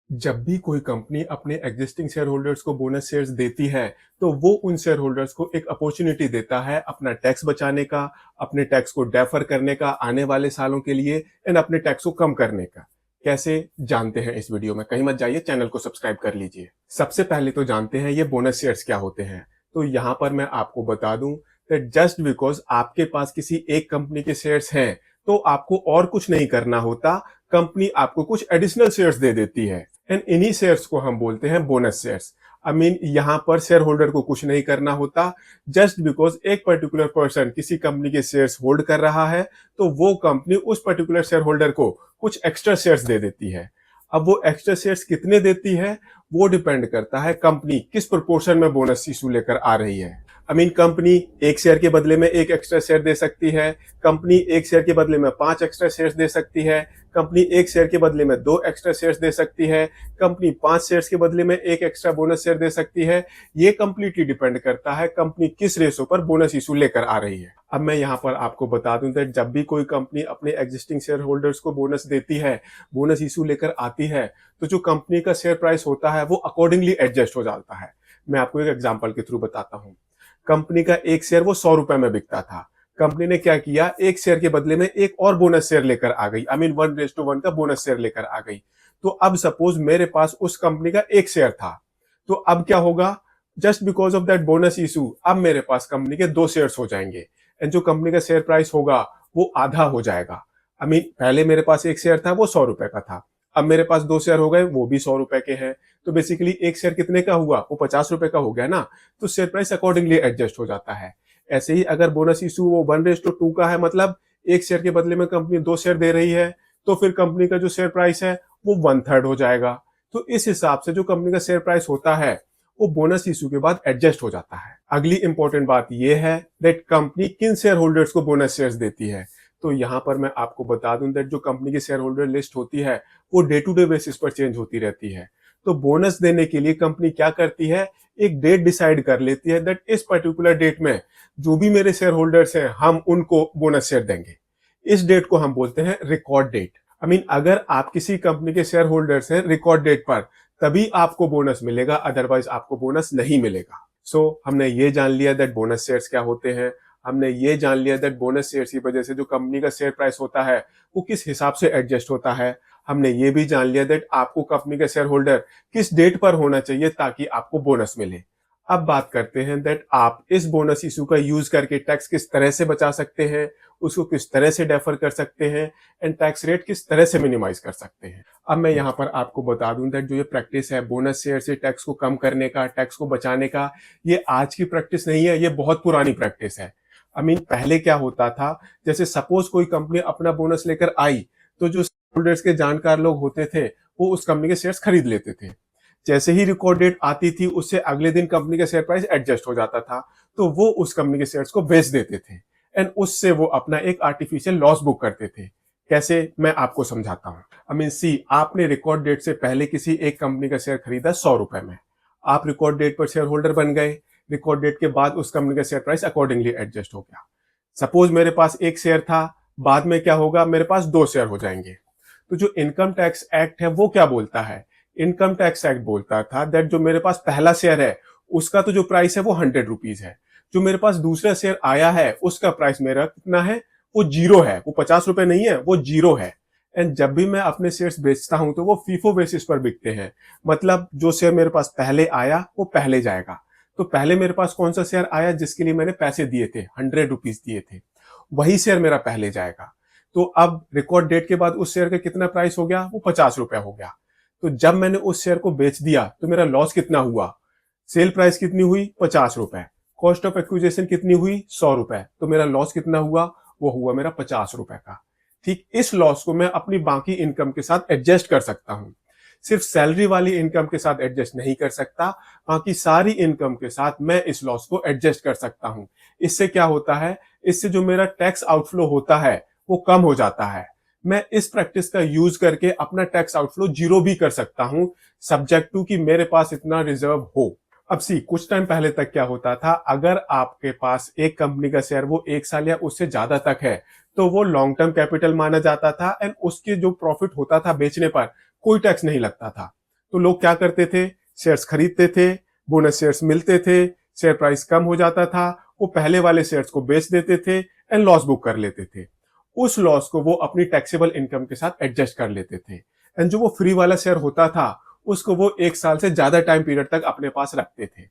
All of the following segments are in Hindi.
जब भी कोई कंपनी अपने एग्जिस्टिंग शेयर होल्डर्स को बोनस शेयर्स देती है, तो वो उन शेयर होल्डर्स को एक अपॉर्चुनिटी देता है अपना टैक्स बचाने का, अपने टैक्स को डेफर करने का आने वाले सालों के लिए एंड अपने टैक्स को कम करने का। कैसे जानते हैं इस वीडियो में। कहीं मत जाइए, चैनल को सब्सक्राइब कर लीजिए। सबसे पहले तो जानते हैं ये बोनस शेयर्स क्या होते हैं। तो यहां पर मैं आपको बता दूं दैट जस्ट बिकॉज आपके पास किसी एक कंपनी के शेयर्स हैं, तो आपको और कुछ नहीं करना होता। कंपनी आपको कुछ एडिशनल शेयर्स दे देती है एंड इन्हीं शेयर्स को हम बोलते हैं बोनस शेयर्स। आई मीन यहाँ पर शेयर होल्डर को कुछ नहीं करना होता। जस्ट बिकॉज एक पर्टिकुलर पर्सन किसी कंपनी के शेयर्स होल्ड कर रहा है, तो वो कंपनी उस पर्टिकुलर शेयर होल्डर को कुछ एक्स्ट्रा शेयर्स दे देती है। अब वो एक्स्ट्रा शेयर्स कितने देती है, वो डिपेंड करता है कंपनी किस प्रोपोर्शन में बोनस इशू लेकर आ रही है। आई मीन कंपनी एक शेयर के बदले में एक एक्स्ट्रा शेयर दे सकती है, कंपनी एक शेयर के बदले में 5 एक्स्ट्रा शेयर्स दे सकती है, कंपनी एक शेयर के बदले में 2 एक्स्ट्रा शेयर्स दे सकती है, कंपनी 5 शेयर्स के बदले में एक एक्स्ट्रा बोनस शेयर दे सकती है। ये कंप्लीटली डिपेंड करता है कंपनी किस रेशो पर बोनस इशू लेकर आ रही है। अब मैं यहाँ पर आपको बता दूं दैट जब भी कोई कंपनी अपने एग्जिस्टिंग शेयर होल्डर्स को बोनस देती है, बोनस इशू लेकर आती है, तो जो कंपनी का शेयर प्राइस होता है वो अकॉर्डिंगली एडजस्ट हो जाता है। मैं आपको एक एग्जांपल के थ्रू बताता हूँ। कंपनी का एक शेयर वो 100 रुपए में बिकता था। कंपनी ने क्या किया, एक शेयर के बदले में एक और बोनस शेयर लेकर आ गई। आई मीन 1:1 का बोनस शेयर लेकर आ गई। तो अब सपोज मेरे पास उस कंपनी का एक शेयर था, तो अब क्या होगा, just because of that bonus issue अब मेरे पास कंपनी के 2 शेयर्स हो जाएंगे एंड जो कंपनी का शेयर प्राइस होगा वो आधा हो जाएगा। आई मीन पहले मेरे पास एक शेयर था वो 100 रुपए का था, अब मेरे पास 2 शेयर हो गए वो भी 100 रुपए के हैं। तो बेसिकली एक शेयर कितने का हुआ, वो 50 रुपए का हो गया ना। तो शेयर प्राइस अकॉर्डिंगली एडजस्ट हो जाता है। ऐसे ही अगर बोनस इशू वो 1:2 का है, मतलब एक शेयर के बदले में कंपनी 2 शेयर दे रही है, तो फिर कंपनी का जो शेयर प्राइस है वो 1/3 हो जाएगा। तो इस हिसाब से जो कंपनी का शेयर प्राइस होता है वो बोनस इशू के बाद एडजस्ट हो जाता है। अगली इंपॉर्टेंट बात यह है दैट कंपनी किन शेयर होल्डर्स को बोनस शेयर्स देती है। तो यहां पर मैं आपको बता दूं दैट जो कंपनी की शेयर होल्डर लिस्ट होती है वो डे टू डे बेसिस पर चेंज होती रहती है। तो बोनस देने के लिए कंपनी क्या करती है, एक डेट डिसाइड कर लेती है दैट इस पर्टिकुलर डेट में जो भी मेरे शेयर होल्डर्स हैं हम उनको बोनस शेयर देंगे। इस डेट को हम बोलते हैं रिकॉर्ड डेट। आई मीन अगर आप किसी कंपनी के शेयर होल्डर्स हैं रिकॉर्ड डेट पर, तभी आपको बोनस मिलेगा, अदरवाइज आपको बोनस नहीं मिलेगा। सो हमने ये जान लिया दैट बोनस शेयर्स क्या होते हैं। हमने ये जान लिया दैट बोनस शेयर्स की वजह से जो कंपनी का शेयर प्राइस होता है वो किस हिसाब से एडजस्ट होता है। हमने ये भी जान लिया दैट आपको कंपनी का शेयर होल्डर किस डेट पर होना चाहिए ताकि आपको बोनस मिले। अब बात करते हैं दैट आप इस बोनस इशू का यूज करके टैक्स किस तरह से बचा सकते हैं, उसको किस तरह से डेफर कर सकते हैं एंड टैक्स रेट किस तरह से मिनिमाइज कर सकते हैं। अब मैं यहाँ पर आपको बता दूं दैट जो ये प्रैक्टिस है बोनस शेयर से टैक्स को कम करने का, टैक्स को बचाने का, ये आज की प्रैक्टिस नहीं है, ये बहुत पुरानी प्रैक्टिस है। आई मीन पहले क्या होता था, जैसे सपोज कोई कंपनी अपना बोनस लेकर आई, तो जो होल्डर्स के जानकार लोग होते थे वो उस कंपनी के शेयर्स खरीद लेते थे। जैसे ही रिकॉर्ड डेट आती थी उससे अगले दिन कंपनी का शेयर प्राइस एडजस्ट हो जाता था, तो वो उस कंपनी के शेयर्स को बेच देते थे एंड उससे वो अपना एक आर्टिफिशियल लॉस बुक करते थे। कैसे, मैं आपको समझाता हूँ। आई मीन सी, आपने रिकॉर्ड डेट से पहले किसी एक कंपनी का शेयर खरीदा 100 रुपए में, आप रिकॉर्ड डेट पर शेयर होल्डर बन गए। रिकॉर्ड डेट के बाद उस कंपनी का शेयर प्राइस अकॉर्डिंगली एडजस्ट हो गया। सपोज मेरे पास एक शेयर था, बाद में क्या होगा, मेरे पास 2 शेयर हो जाएंगे। तो जो इनकम टैक्स एक्ट है वो क्या बोलता है, इनकम टैक्स एक्ट बोलता था दैट जो मेरे पास पहला शेयर है उसका तो जो प्राइस है वो 100 रुपीज है, जो मेरे पास दूसरा शेयर आया है उसका प्राइस मेरा कितना है, वो 0 है, वो 50 रुपए नहीं है, वो 0 है। एंड जब भी मैं अपने शेयर्स बेचता हूं तो वो फीफो बेसिस पर बिकते हैं, मतलब जो शेयर मेरे पास पहले आया वो पहले जाएगा। तो पहले मेरे पास कौन सा शेयर आया जिसके लिए मैंने पैसे दिए थे, 100 रुपीज दिए थे, वही शेयर मेरा पहले जाएगा। तो अब रिकॉर्ड डेट के बाद उस शेयर का कितना प्राइस हो गया, वो 50 रुपया हो गया। तो जब मैंने उस शेयर को बेच दिया तो मेरा लॉस कितना हुआ, सेल प्राइस कितनी हुई, 50 रुपए, कॉस्ट ऑफ एक्विजिशन कितनी हुई, 100 रुपए, तो मेरा लॉस कितना हुआ, वो हुआ मेरा 50 रुपए का। ठीक इस लॉस को मैं अपनी बाकी इनकम के साथ एडजस्ट कर सकता हूं, सिर्फ सैलरी वाली इनकम के साथ एडजस्ट नहीं कर सकता, बाकी सारी इनकम के साथ मैं इस लॉस को एडजस्ट कर सकता हूं। इससे क्या होता है, इससे जो मेरा टैक्स आउटफ्लो होता है वो कम हो जाता है। मैं इस प्रैक्टिस का यूज करके अपना टैक्स आउटफ्लो 0 भी कर सकता हूं, सब्जेक्ट टू कि मेरे पास इतना रिजर्व हो। अब सी, कुछ टाइम पहले तक क्या होता था, अगर आपके पास एक कंपनी का शेयर वो 1 साल या उससे ज्यादा तक है तो वो लॉन्ग टर्म कैपिटल माना जाता था एंड उसके जो प्रॉफिट होता था बेचने पर कोई टैक्स नहीं लगता था। तो लोग क्या करते थे, शेयर्स खरीदते थे, बोनस शेयर्स मिलते थे, शेयर प्राइस कम हो जाता था, वो पहले वाले शेयर्स को बेच देते थे एंड लॉस बुक कर लेते थे। उस लॉस को वो अपनी टैक्सेबल इनकम के साथ एडजस्ट कर लेते थे एंड जो वो फ्री वाला शेयर होता था उसको वो 1 साल से ज्यादा टाइम पीरियड तक अपने पास रखते थे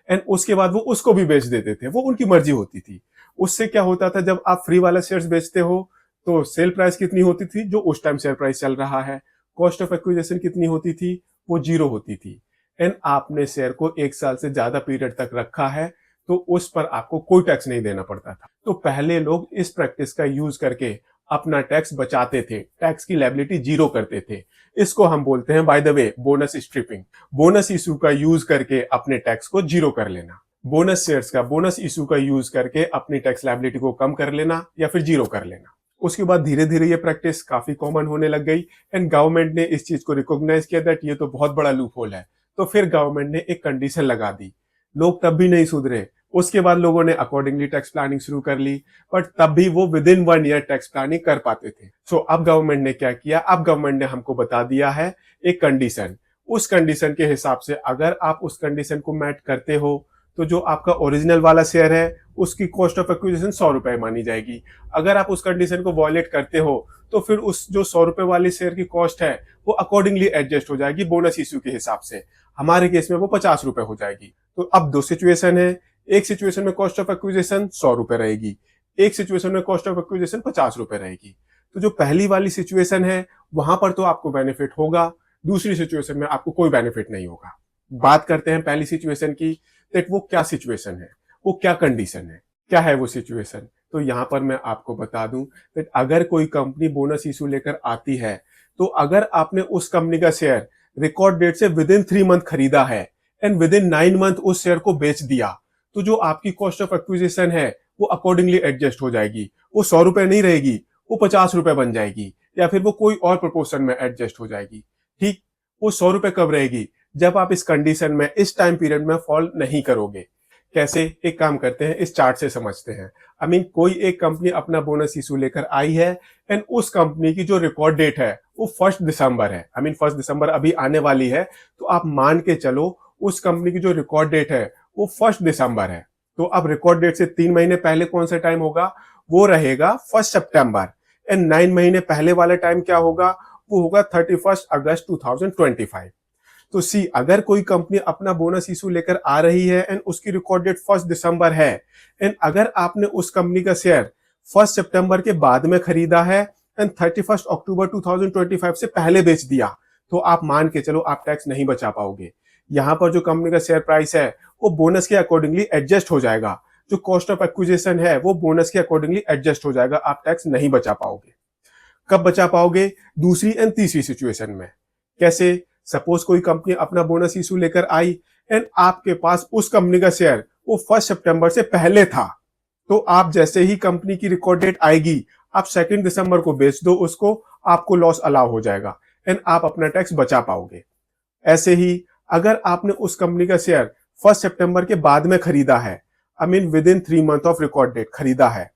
एंड उसके बाद वो उसको भी बेच देते थे, वो उनकी मर्जी होती थी। उससे क्या होता था, जब आप फ्री वाला शेयर्स बेचते हो तो सेल प्राइस कितनी होती थी, जो उस टाइम शेयर प्राइस चल रहा है, कॉस्ट ऑफ एक्विजिशन कितनी होती थी, वो 0 होती थी एंड आपने शेयर को 1 साल से ज्यादा पीरियड तक रखा है तो उस पर आपको कोई टैक्स नहीं देना पड़ता था। तो पहले लोग इस प्रैक्टिस का यूज करके अपना टैक्स बचाते थे, टैक्स की लायबिलिटी 0 करते थे। इसको हम बोलते हैं by the way bonus stripping. Bonus issue का यूज करके अपने टैक्स को 0 कर लेना, बोनस शेयर्स का बोनस इशू का यूज करके अपनी टैक्स लायबिलिटी को कम कर लेना या फिर 0 कर लेना। उसके बाद धीरे धीरे ये प्रैक्टिस काफी कॉमन होने लग गई एंड गवर्नमेंट ने इस चीज को रिकॉग्नाइज किया दैट ये तो बहुत बड़ा लूप होल है। तो फिर गवर्नमेंट ने एक कंडीशन लगा दी, लोग तब भी नहीं सुधरे। उसके बाद लोगों ने अकॉर्डिंगली टैक्स प्लानिंग शुरू कर ली, बट तब भी वो with in 1 year tax planning कर पाते थे। सो अब गवर्नमेंट ने क्या किया, अब गवर्नमेंट ने हमको बता दिया है एक कंडीशन। उस कंडीशन के हिसाब से अगर आप उस कंडीशन को मैच करते हो तो जो आपका ओरिजिनल वाला शेयर है उसकी कॉस्ट ऑफ एक्विजिशन 100 रुपए मानी जाएगी। अगर आप उस कंडीशन को वॉयलेट करते हो तो फिर उस जो 100 रुपए वाले शेयर की कॉस्ट है वो अकॉर्डिंगली एडजस्ट हो जाएगी बोनस इश्यू के हिसाब से। हमारे केस में वो 50 रुपए हो जाएगी। तो अब दो सिचुएशन है, एक सिचुएशन में कॉस्ट ऑफ एक्विजिशन 100 रुपए रहेगी, एक सिचुएशन में कॉस्ट ऑफ एक्विजिशन 50 रुपए रहेगी। तो जो पहली वाली सिचुएशन है वहां पर तो आपको बेनिफिट होगा, दूसरी सिचुएशन में आपको कोई बेनिफिट नहीं होगा। बात करते हैं पहली सिचुएशन की, दैट वो क्या सिचुएशन है, वो क्या कंडीशन है, क्या है वो सिचुएशन। तो यहां पर मैं आपको बता दूं दैट अगर कोई कंपनी बोनस इशू लेकर आती है तो अगर आपने उस कंपनी का शेयर रिकॉर्ड डेट से विद इन 3 मंथ खरीदा है एंड विद इन 9 मंथ उस शेयर को बेच दिया, तो जो आपकी कॉस्ट ऑफ एक्विजिशन है वो अकॉर्डिंगली एडजस्ट हो जाएगी। वो 100 रुपए नहीं रहेगी, वो 50 रुपए बन जाएगी या फिर वो कोई और प्रोपोर्शन में एडजस्ट हो जाएगी। ठीक, वो 100 रुपए कब रहेगी, जब आप इस कंडीशन में इस टाइम पीरियड में फॉल नहीं करोगे। कैसे, एक काम करते हैं, इस चार्ट से समझते हैं। कोई एक कंपनी अपना बोनस इशू लेकर आई है एंड उस कंपनी की जो रिकॉर्ड डेट है वो 1 दिसंबर है। 1 दिसंबर अभी आने वाली है, तो आप मान के चलो उस कंपनी की जो रिकॉर्ड डेट है वो 1 दिसंबर है। तो अब रिकॉर्ड डेट से 3 महीने पहले कौन सा टाइम होगा, वो रहेगा 1 सितंबर एंड 9 महीने पहले वाला टाइम क्या होगा, वो होगा 31 अगस्त 2025। तो सी, अगर कोई कंपनी अपना बोनस इशू लेकर आ रही है एंड उसकी रिकॉर्ड डेट 1 दिसंबर है एंड अगर आपने उस कंपनी का शेयर 1 सितंबर के बाद में खरीदा है एंड 31 अक्टूबर 2025 से पहले बेच दिया, तो आप मान के चलो आप टैक्स नहीं बचा पाओगे। यहां पर जो कंपनी का शेयर प्राइस है वो बोनस के अकॉर्डिंगली एडजस्ट हो जाएगा, जो कॉस्ट ऑफ एक्विजिशन है वो बोनस के अकॉर्डिंगली एडजस्ट हो जाएगा, आप टैक्स नहीं बचा पाओगे। कब बचा पाओगे, दूसरी एंड तीसरी सिचुएशन में। कैसे, सपोज कोई कंपनी अपना बोनस इशू लेकर आई एंड आपके पास उस कंपनी का शेयर वो 1 सितंबर से पहले था, तो आप जैसे ही कंपनी की रिकॉर्ड डेट आएगी आप 2 दिसंबर को बेच दो उसको, आपको लॉस अलाउ हो जाएगा एंड आप अपना टैक्स बचा पाओगे। ऐसे ही अगर आपने उस कंपनी का शेयर 1 सितंबर के बाद में खरीदा है, within 3 month of record date खरीदा है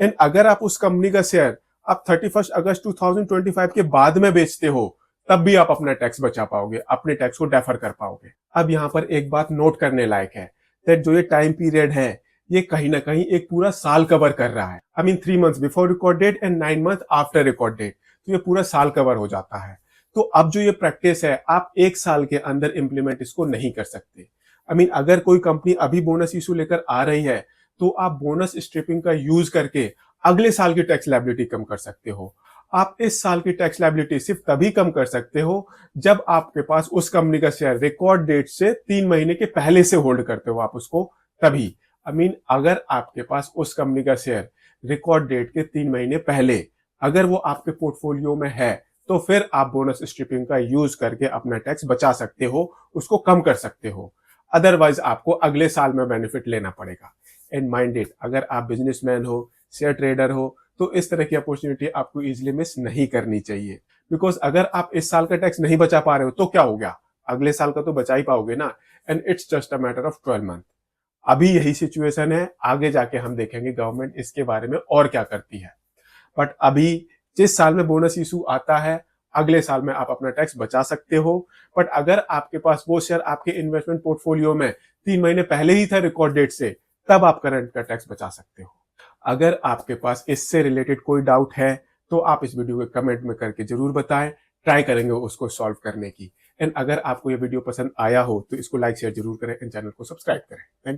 एंड अगर आप उस कंपनी का शेयर आप 31 अगस्त 2025 के बाद में बेचते हो, तब भी आप अपना टैक्स बचा पाओगे, अपने टैक्स को डेफर कर पाओगे। अब यहाँ पर एक बात नोट करने लायक है, दैट जो ये टाइम पीरियड है ये कहीं ना कहीं एक पूरा साल कवर कर रहा है। 3 months before record date and 9 month after record date, तो ये पूरा साल कवर हो जाता है। तो अब जो ये प्रैक्टिस है आप 1 साल के अंदर इंप्लीमेंट इसको नहीं कर सकते। अगर कोई कंपनी अभी बोनस इशू लेकर आ रही है तो आप बोनस स्ट्रिपिंग का यूज करके अगले साल की टैक्स लायबिलिटी कम कर सकते हो। आप इस साल की टैक्स लायबिलिटी सिर्फ तभी कम कर सकते हो जब आपके पास उस कंपनी का शेयर रिकॉर्ड डेट से 3 महीने के पहले से होल्ड करते हो आप उसको, तभी। अगर आपके पास उस कंपनी का शेयर रिकॉर्ड डेट के 3 महीने पहले अगर वो आपके पोर्टफोलियो में है तो फिर आप बोनस स्ट्रिपिंग का यूज करके अपना टैक्स बचा सकते हो, उसको कम कर सकते हो। अदरवाइज आपको अगले साल में बेनिफिट लेना पड़ेगा। एंड माइंड इट, अगर आप बिजनेसमैन हो, शेयर ट्रेडर हो, तो इस तरह की अपॉर्चुनिटी आपको इजीली मिस नहीं करनी चाहिए। बिकॉज अगर आप इस साल का टैक्स नहीं बचा पा रहे हो तो क्या हो गया, अगले साल का तो बचा ही पाओगे ना। And it's just a matter of 12 month. अभी यही सिचुएशन है, आगे जाके हम देखेंगे गवर्नमेंट इसके बारे में और क्या करती है। बट अभी जिस साल में बोनस इशू आता है अगले साल में आप अपना टैक्स बचा सकते हो। बट अगर आपके पास वो शेयर आपके इन्वेस्टमेंट पोर्टफोलियो में 3 महीने पहले ही था रिकॉर्ड डेट से, तब आप करंट का टैक्स बचा सकते हो। अगर आपके पास इससे रिलेटेड कोई डाउट है तो आप इस वीडियो को कमेंट में करके जरूर बताएं, ट्राई करेंगे उसको सॉल्व करने की। एंड अगर आपको ये वीडियो पसंद आया हो तो इसको लाइक शेयर जरूर करें एंड चैनल को सब्सक्राइब करें। थैंक